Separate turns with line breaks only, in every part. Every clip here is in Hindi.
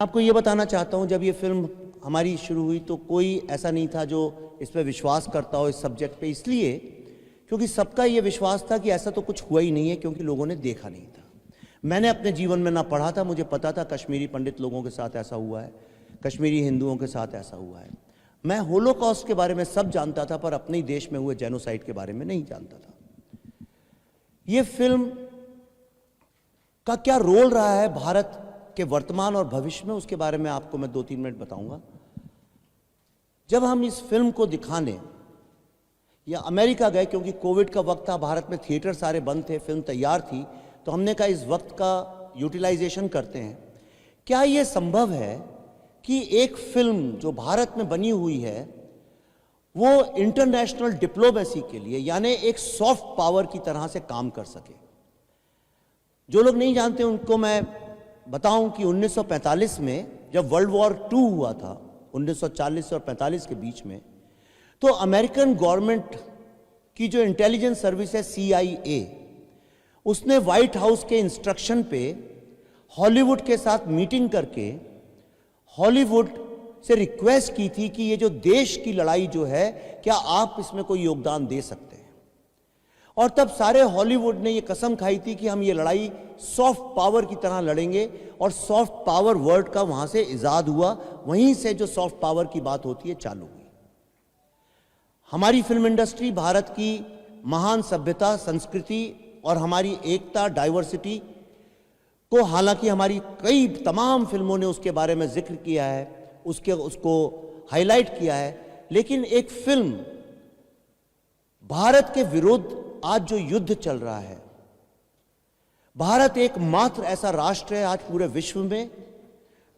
आपको ये बताना चाहता हूँ, जब ये फिल्म हमारी शुरू हुई तो कोई ऐसा नहीं था जो इस पर विश्वास करता हो, इस सब्जेक्ट पे, इसलिए क्योंकि सबका ये विश्वास था कि ऐसा तो कुछ हुआ ही नहीं है, क्योंकि लोगों ने देखा नहीं था। मैंने अपने जीवन में ना पढ़ा था, मुझे पता था कश्मीरी पंडित लोगों के साथ ऐसा हुआ है, कश्मीरी हिंदुओं के साथ ऐसा हुआ है। मैं होलोकॉस्ट के बारे में सब जानता था, पर अपने ही देश में हुए जेनोसाइड के बारे में नहीं जानता था। ये फिल्म का क्या रोल रहा है भारत के वर्तमान और भविष्य में, उसके बारे में आपको मैं 2-3 मिनट बताऊंगा। जब हम इस फिल्म को दिखाने या अमेरिका गए, क्योंकि कोविड का वक्त था, भारत में थिएटर सारे बंद थे, फिल्म तैयार थी, तो हमने कहा इस वक्त का यूटिलाइजेशन करते हैं। क्या ये संभव है कि एक फिल्म जो भारत में बनी हुई है वो इंटरनेशनल डिप्लोमेसी के लिए, यानी एक सॉफ्ट पावर की तरह से काम कर सके? जो लोग नहीं जानते उनको मैं बताऊं कि 1945 में जब वर्ल्ड वॉर 2 हुआ था, 1940 और 45 के बीच में, तो अमेरिकन गवर्नमेंट की जो इंटेलिजेंस सर्विस है CIA, उसने व्हाइट हाउस के इंस्ट्रक्शन पे हॉलीवुड के साथ मीटिंग करके हॉलीवुड से रिक्वेस्ट की थी कि ये जो देश की लड़ाई जो है, क्या आप इसमें कोई योगदान दे सकते हैं? और तब सारे हॉलीवुड ने ये कसम खाई थी कि हम ये लड़ाई सॉफ्ट पावर की तरह लड़ेंगे, और सॉफ्ट पावर वर्ड का वहां से इजाद हुआ, वहीं से जो सॉफ्ट पावर की बात होती है चालू हुई। हमारी फिल्म इंडस्ट्री भारत की महान सभ्यता, संस्कृति और हमारी एकता, डाइवर्सिटी को, हालांकि हमारी कई तमाम फिल्मों ने उसके बारे में जिक्र किया है, उसको हाईलाइट किया है, लेकिन एक फिल्म भारत के विरुद्ध आज जो युद्ध चल रहा है, भारत एकमात्र ऐसा राष्ट्र है आज पूरे विश्व में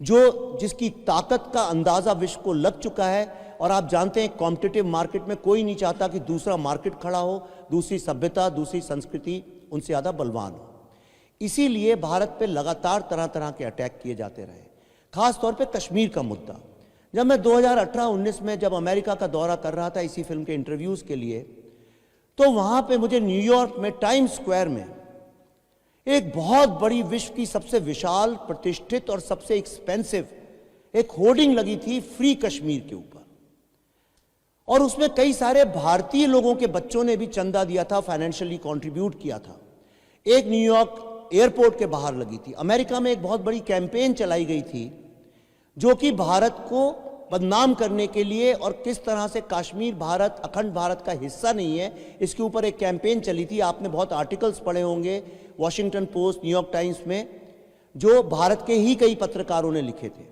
जिसकी ताकत का अंदाजा विश्व को लग चुका है। और आप जानते हैं कॉम्पिटिटिव मार्केट में कोई नहीं चाहता कि दूसरा मार्केट खड़ा हो, दूसरी सभ्यता, दूसरी संस्कृति उनसे ज्यादा बलवान हो। इसीलिए भारत पे लगातार तरह तरह के अटैक किए जाते रहे, खास तौर पे कश्मीर का मुद्दा। जब मैं 2018-19 में जब अमेरिका का दौरा कर रहा था इसी फिल्म के इंटरव्यूज के लिए, तो वहां पे मुझे न्यूयॉर्क में टाइम स्क्वायर में एक बहुत बड़ी, विश्व की सबसे विशाल, प्रतिष्ठित और सबसे एक्सपेंसिव एक होर्डिंग लगी थी फ्री कश्मीर के ऊपर, और उसमें कई सारे भारतीय लोगों के बच्चों ने भी चंदा दिया था, फाइनेंशियली कंट्रीब्यूट किया था। एक न्यूयॉर्क एयरपोर्ट के बाहर लगी थी। अमेरिका में एक बहुत बड़ी कैंपेन चलाई गई थी जो कि भारत को बदनाम करने के लिए, और किस तरह से कश्मीर भारत, अखंड भारत का हिस्सा नहीं है, इसके ऊपर एक कैंपेन चली थी। आपने बहुत आर्टिकल्स पढ़े होंगे वॉशिंगटन पोस्ट, न्यूयॉर्क टाइम्स में, जो भारत के ही कई पत्रकारों ने लिखे थे।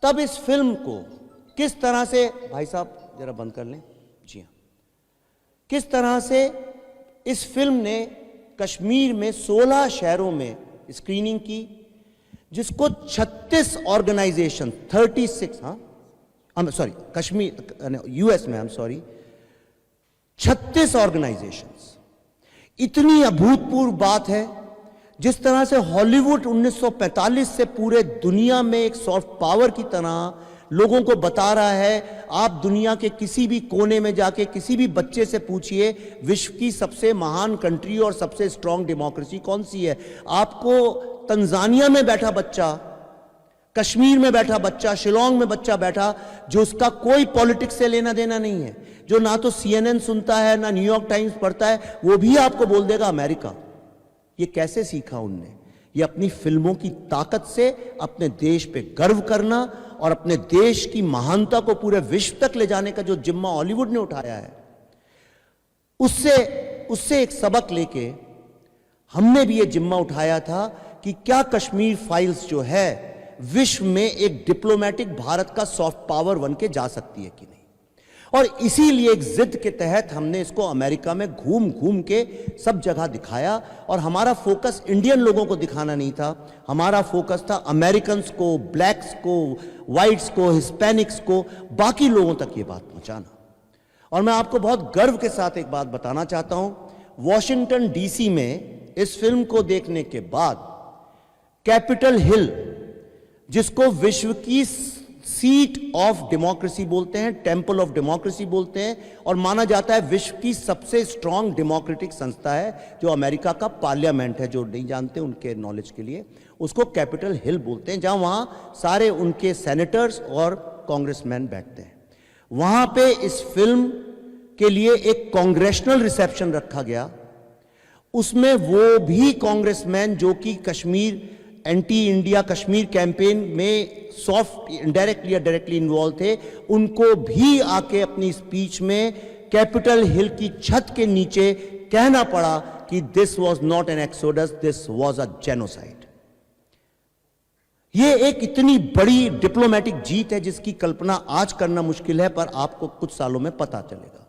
तब इस फिल्म को किस तरह से, भाई साहब जरा बंद कर लें, जी हाँ, किस तरह से इस फिल्म ने कश्मीर में 16 शहरों में स्क्रीनिंग की, जिसको 36 ऑर्गेनाइजेशन, 36, सॉरी कश्मीर, US में, सॉरी 36 ऑर्गेनाइजेशंस। इतनी अभूतपूर्व बात है। जिस तरह से हॉलीवुड 1945 से पूरे दुनिया में एक सॉफ्ट पावर की तरह लोगों को बता रहा है, आप दुनिया के किसी भी कोने में जाके किसी भी बच्चे से पूछिए विश्व की सबसे महान कंट्री और सबसे स्ट्रांग डेमोक्रेसी कौन सी है। आपको तंजानिया में बैठा बच्चा, कश्मीर में बैठा बच्चा, शिलोंग में बच्चा बैठा, जो उसका कोई पॉलिटिक्स से लेना देना नहीं है, जो ना तो CNN सुनता है ना न्यूयॉर्क टाइम्स पढ़ता है, वो भी आपको बोल देगा अमेरिका। ये कैसे सीखा उनने? ये अपनी फिल्मों की ताकत से अपने देश पे गर्व करना और अपने देश की महानता को पूरे विश्व तक ले जाने का जो जिम्मा हॉलीवुड ने उठाया है, उससे एक सबक लेके हमने भी ये जिम्मा उठाया था कि क्या कश्मीर फाइल्स जो है विश्व में एक डिप्लोमेटिक भारत का सॉफ्ट पावर बन के जा सकती है कि नहीं। और इसीलिए एक जिद के तहत हमने इसको अमेरिका में घूम घूम के सब जगह दिखाया, और हमारा फोकस इंडियन लोगों को दिखाना नहीं था, हमारा फोकस था अमेरिकन्स को, ब्लैक्स को, वाइट्स को, हिस्पैनिक्स को, बाकी लोगों तक ये बात पहुंचाना। और मैं आपको बहुत गर्व के साथ एक बात बताना चाहता हूं, वॉशिंगटन DC में इस फिल्म को देखने के बाद कैपिटल हिल, जिसको विश्व की सीट ऑफ डेमोक्रेसी बोलते हैं, टेम्पल ऑफ डेमोक्रेसी बोलते हैं, और माना जाता है विश्व की सबसे स्ट्रांग डेमोक्रेटिक संस्था है जो अमेरिका का पार्लियामेंट है। जो नहीं जानते उनके नॉलेज के लिए, उसको कैपिटल हिल बोलते हैं, जहां वहां सारे उनके सेनेटर्स और कांग्रेसमैन बैठते हैं। वहां पे इस फिल्म के लिए एक कांग्रेशनल रिसेप्शन रखा गया। उसमें वो भी कांग्रेसमैन जो कि Kashmir anti India Kashmir campaign में सॉफ्ट इनडायरेक्टली या डायरेक्टली इन्वॉल्व थे, उनको भी आके अपनी स्पीच में कैपिटल हिल की छत के नीचे कहना पड़ा कि this was not an exodus, this was a genocide. यह एक इतनी बड़ी डिप्लोमेटिक जीत है जिसकी कल्पना आज करना मुश्किल है, पर आपको कुछ सालों में पता चलेगा।